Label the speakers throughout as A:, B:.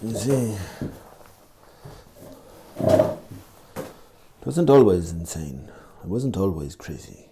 A: You see, it wasn't always insane. I wasn't always crazy.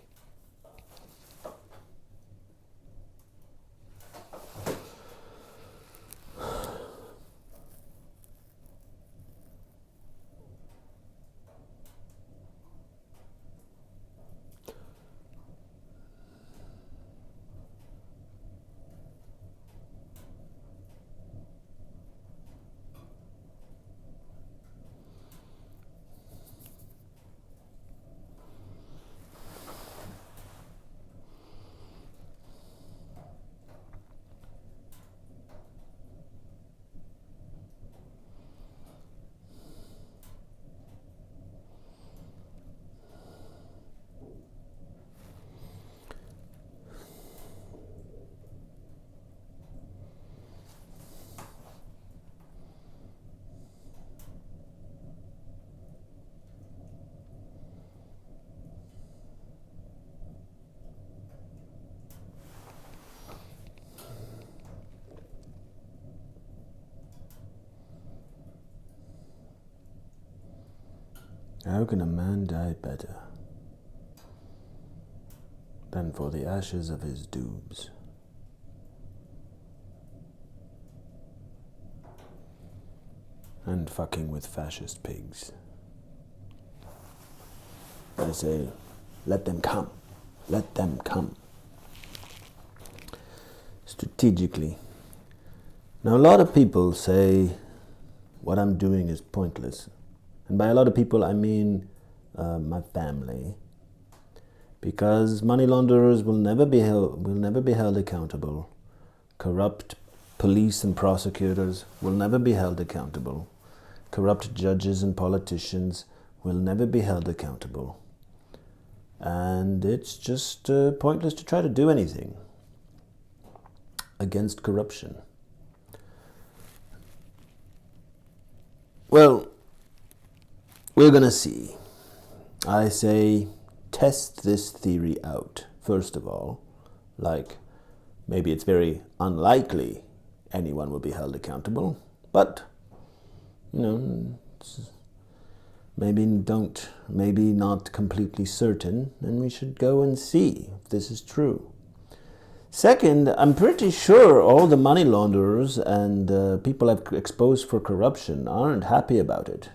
A: How can a man die better than for the ashes of his doobs? And fucking with fascist pigs. I say, let them come. Let them come. Strategically. Now a lot of people say what I'm doing is pointless. And by a lot of people, I mean my family, because money launderers will never be held accountable. Corrupt police and prosecutors will never be held accountable. Corrupt judges and politicians will never be held accountable. And it's just pointless to try to do anything against corruption. Well, we're gonna see. I say, test this theory out, first of all. Like, maybe it's very unlikely anyone will be held accountable, but, maybe not completely certain, and we should go and see if this is true. Second, I'm pretty sure all the money launderers and people I've exposed for corruption aren't happy about it.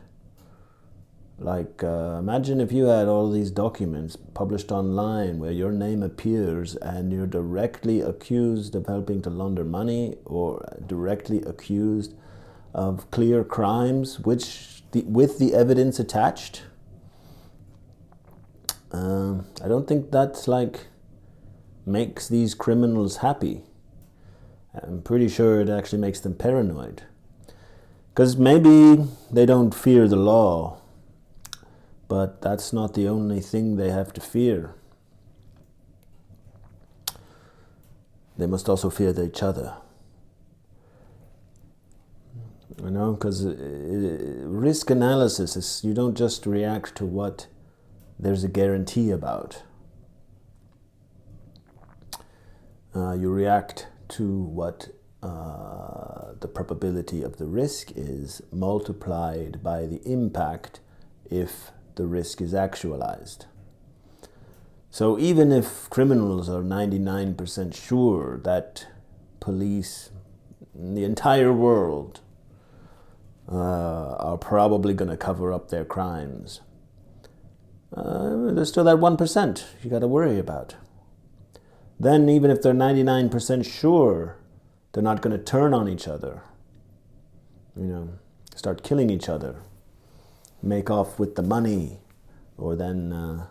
A: Like, imagine if you had all these documents published online where your name appears and you're directly accused of helping to launder money or directly accused of clear crimes with the evidence attached. I don't think that's makes these criminals happy. I'm pretty sure it actually makes them paranoid. Because maybe they don't fear the law, but that's not the only thing they have to fear. They must also fear each other. Because risk analysis is, you don't just react to what there's a guarantee about. You react to what the probability of the risk is multiplied by the impact if the risk is actualized. So even if criminals are 99% sure that police in the entire world are probably going to cover up their crimes, there's still that 1% you got to worry about. Then even if they're 99% sure they're not going to turn on each other, start killing each other, make off with the money, or then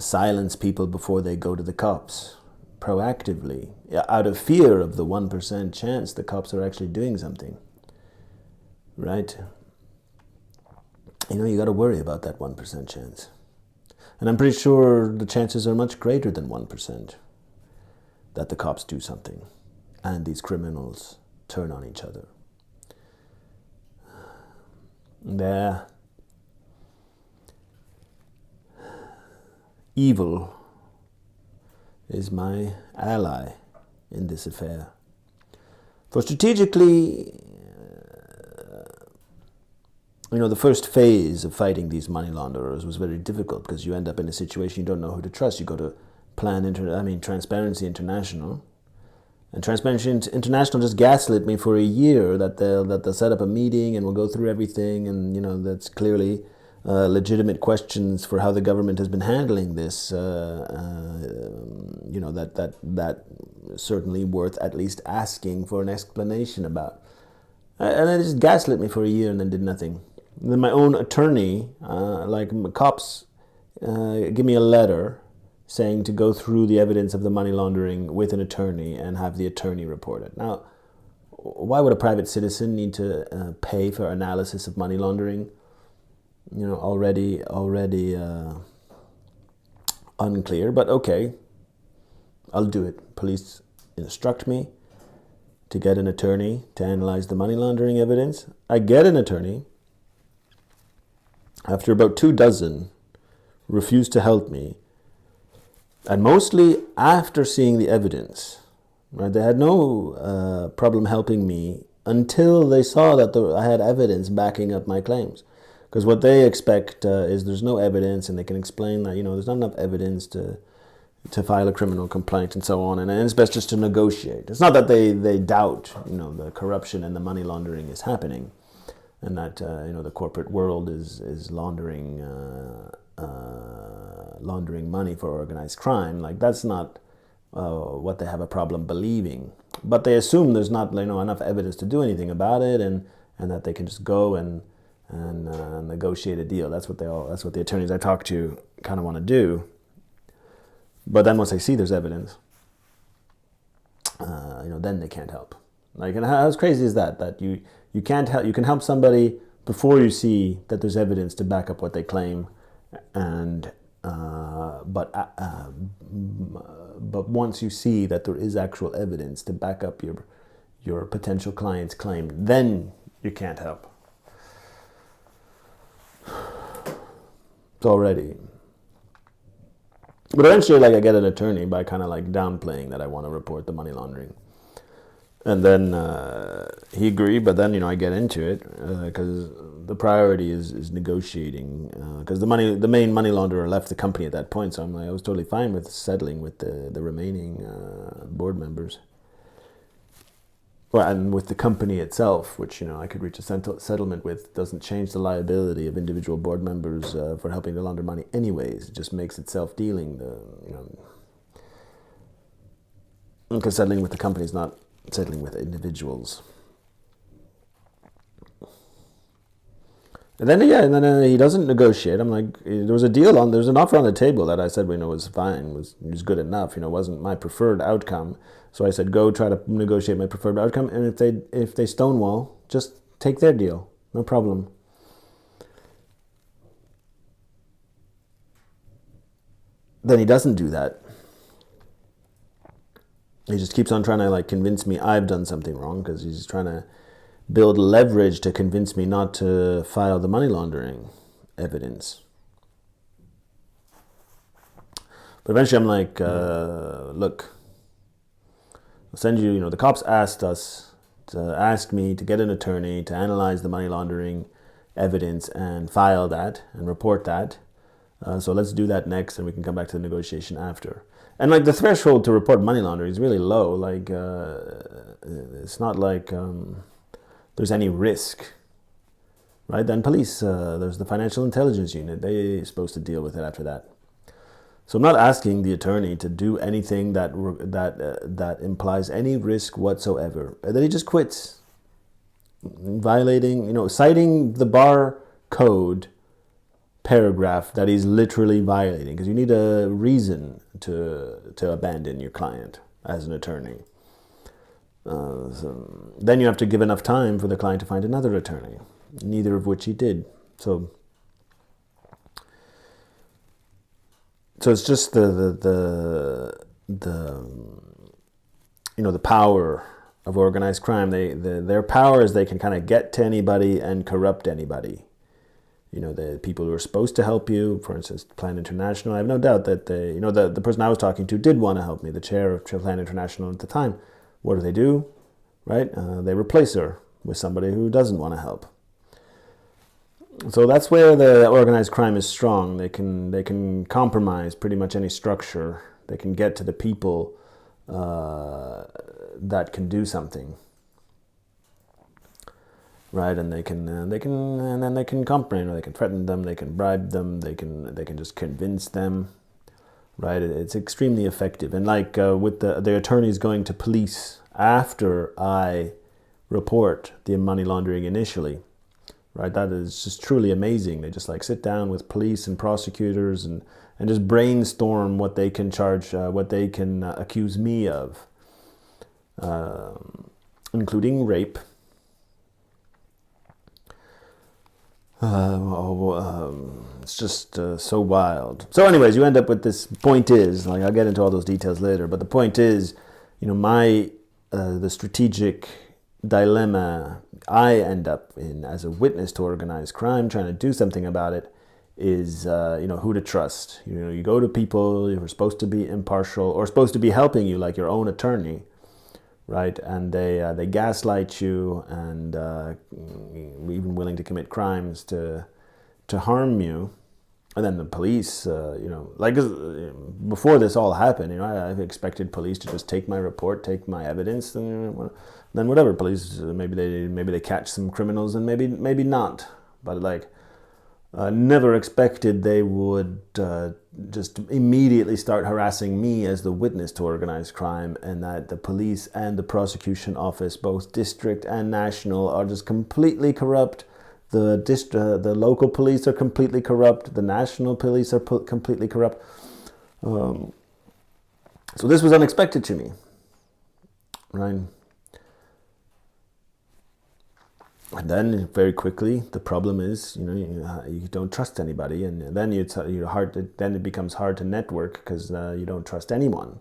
A: silence people before they go to the cops proactively, out of fear of the 1% chance the cops are actually doing something, right? You got to worry about that 1% chance. And I'm pretty sure the chances are much greater than 1% that the cops do something and these criminals turn on each other. There, evil is my ally in this affair. For strategically, the first phase of fighting these money launderers was very difficult because you end up in a situation you don't know who to trust. You go to Transparency International, and Transparency International just gaslit me for a year that they'll set up a meeting and we'll go through everything, and that's clearly legitimate questions for how the government has been handling this. That certainly worth at least asking for an explanation about. And they just gaslit me for a year and then did nothing. And then my own attorney, cops, give me a letter saying to go through the evidence of the money laundering with an attorney and have the attorney report it. Now, why would a private citizen need to pay for analysis of money laundering? Already unclear, but okay, I'll do it. Police instruct me to get an attorney to analyze the money laundering evidence. I get an attorney. After about 24 refused to help me, and mostly after seeing the evidence, right? They had no problem helping me until they saw that I had evidence backing up my claims. Because what they expect is there's no evidence, and they can explain that there's not enough evidence to file a criminal complaint and so on, and it's best just to negotiate. It's not that they doubt the corruption and the money laundering is happening, and that the corporate world is laundering money for organized crime. Like, that's not what they have a problem believing. But they assume there's not enough evidence to do anything about it, and that they can just go and negotiate a deal. That's what the attorneys I talk to kind of want to do. But then once they see there's evidence, then they can't help. And how crazy is that? That you can't help. You can help somebody before you see that there's evidence to back up what they claim, but once you see that there is actual evidence to back up your potential client's claim, then you can't help. It's already. But eventually, I get an attorney by kind of downplaying that I want to report the money laundering. And then he agreed, but then, I get into it because the priority is negotiating. Because the main money launderer left the company at that point, so I was totally fine with settling with the remaining board members. Well, and with the company itself, which I could reach a settlement with, doesn't change the liability of individual board members for helping to launder money anyways. It just makes it self-dealing. Because settling with the company is not settling with individuals. And then he doesn't negotiate. I'm like, there was an offer on the table that I said was fine, was good enough. Wasn't my preferred outcome. So I said, go try to negotiate my preferred outcome, and if they stonewall, just take their deal, no problem. Then he doesn't do that. He just keeps on trying to convince me I've done something wrong, because he's trying to build leverage to convince me not to file the money laundering evidence. But eventually I'm like, look, I'll send you, the cops asked me to get an attorney to analyze the money laundering evidence and file that and report that. So let's do that next, and we can come back to the negotiation after. And the threshold to report money laundering is really low. It's not like there's any risk, right? Then police, there's the financial intelligence unit. They're supposed to deal with it after that. So I'm not asking the attorney to do anything that implies any risk whatsoever. And then he just quits, violating, citing the bar code paragraph that he's literally violating, because you need a reason to abandon your client as an attorney. So then you have to give enough time for the client to find another attorney, neither of which he did. So it's just the power of organized crime. Their power is they can kind of get to anybody and corrupt anybody. The people who are supposed to help you, for instance, Plan International. I have no doubt that the person I was talking to did want to help me, the chair of Plan International at the time. What do? Right? They replace her with somebody who doesn't want to help. So that's where the organized crime is strong. They can compromise pretty much any structure. They can get to the people that can do something, right? And they can and then they can compromise. They can threaten them. They can bribe them. They can just convince them, right? It's extremely effective. And like with the attorneys going to police after I report the money laundering initially. Right, that is just truly amazing. They just like sit down with police and prosecutors and just brainstorm what they can charge, what they can accuse me of, including rape. It's just so wild. So anyways, you end up with this point is, like I'll get into all those details later, but the point is, the strategic dilemma I end up in as a witness to organized crime, trying to do something about it, is who to trust. You go to people who are supposed to be impartial or supposed to be helping you, like your own attorney, right? And they gaslight you and even willing to commit crimes to harm you. And then the police, before this all happened, I've expected police to just take my report, take my evidence, and then whatever. Police, maybe they catch some criminals, and maybe not. But never expected they would just immediately start harassing me as the witness to organized crime, and that the police and the prosecution office, both district and national, are just completely corrupt. The local police are completely corrupt. The national police are completely corrupt. So this was unexpected to me, right? And then very quickly, the problem is, you don't trust anybody, and then then it becomes hard to network because you don't trust anyone.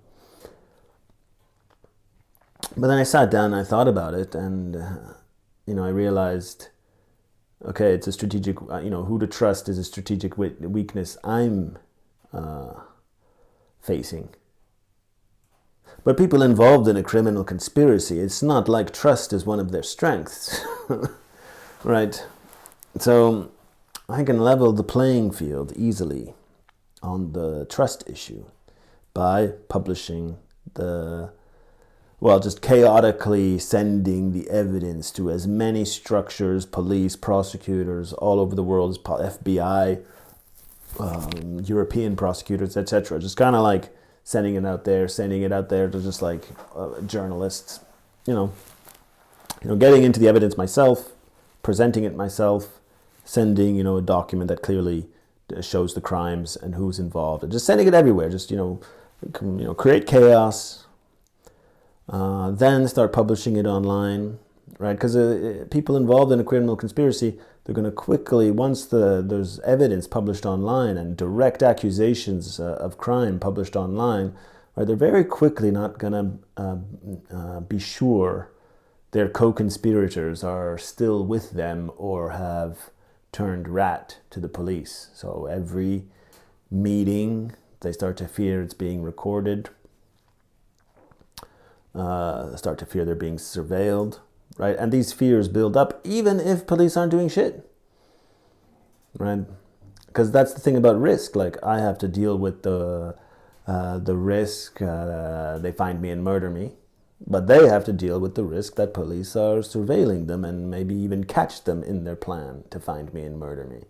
A: But then I sat down and I thought about it, and I realized, okay, it's a strategic, who to trust is a strategic weakness I'm facing. But people involved in a criminal conspiracy, it's not like trust is one of their strengths, right? So I can level the playing field easily on the trust issue by publishing just chaotically sending the evidence to as many structures, police, prosecutors all over the world, FBI, European prosecutors, etc. Just kind of like sending it out there to just like journalists, getting into the evidence myself, presenting it myself, sending, a document that clearly shows the crimes and who's involved, and just sending it everywhere, just, create chaos, then start publishing it online, right? Because people involved in a criminal conspiracy, they're going to quickly, once there's evidence published online and direct accusations of crime published online, right, they're very quickly not going to be sure their co-conspirators are still with them or have turned rat to the police. So every meeting, they start to fear it's being recorded, start to fear they're being surveilled, right? And these fears build up even if police aren't doing shit, right? Because that's the thing about risk. Like, I have to deal with the risk they find me and murder me, but they have to deal with the risk that police are surveilling them and maybe even catch them in their plan to find me and murder me,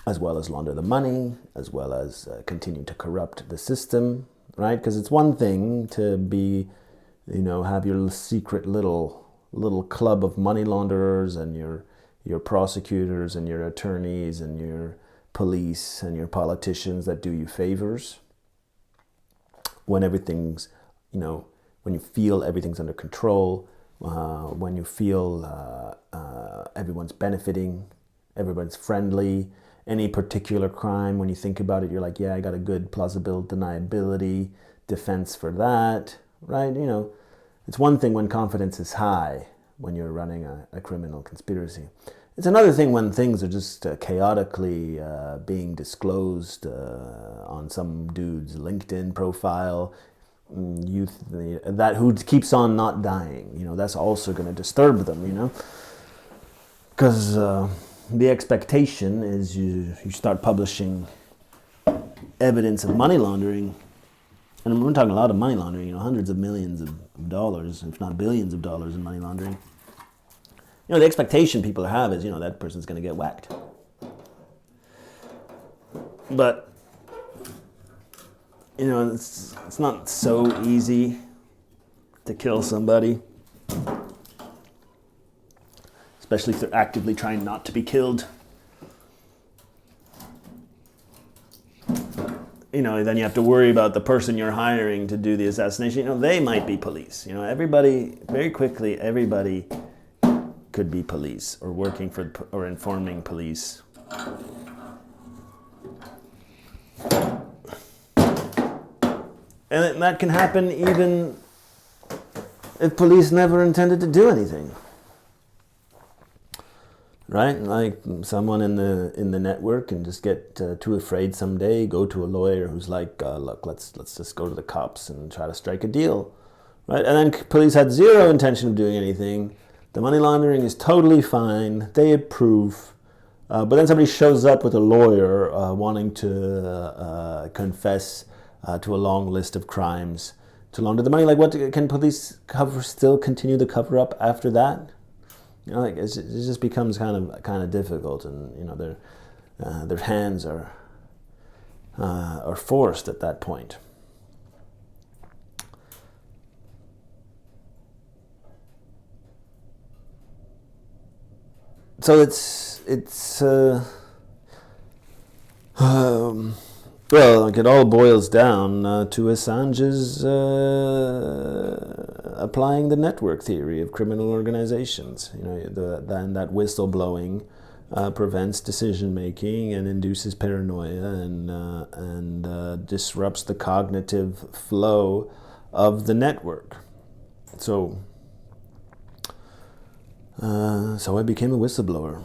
A: as well as launder the money, as well as continue to corrupt the system, right? Because it's one thing to be, have your secret little club of money launderers and your prosecutors and your attorneys and your police and your politicians that do you favors when everything's, when you feel everything's under control, when you feel everyone's benefiting, everyone's friendly. Any particular crime, when you think about it, you're like, yeah, I got a good plausible deniability defense for that, right? It's one thing when confidence is high when you're running a criminal conspiracy. It's another thing when things are just chaotically being disclosed on some dude's LinkedIn profile, that who keeps on not dying. That's also going to disturb them, Because the expectation is you start publishing evidence of money laundering, and we're talking a lot of money laundering, hundreds of millions of dollars, if not billions of dollars in money laundering. The expectation people have is, that person's going to get whacked. But, it's not so easy to kill somebody, especially if they're actively trying not to be killed. Then you have to worry about the person you're hiring to do the assassination. They might be police. Everybody, very quickly, everybody could be police or working for or informing police. And that can happen even if police never intended to do anything. Right? Like someone in the network can just get too afraid someday, go to a lawyer who's like, look, let's just go to the cops and try to strike a deal. Right? And then police had zero intention of doing anything. The money laundering is totally fine. They approve. But then somebody shows up with a lawyer wanting to confess to a long list of crimes to launder the money. Like, what can police still continue the cover up after that? It just becomes kind of difficult, and their hands are forced at that point. So it all boils down to Assange's applying the network theory of criminal organizations. That whistleblowing prevents decision making and induces paranoia and disrupts the cognitive flow of the network. So I became a whistleblower.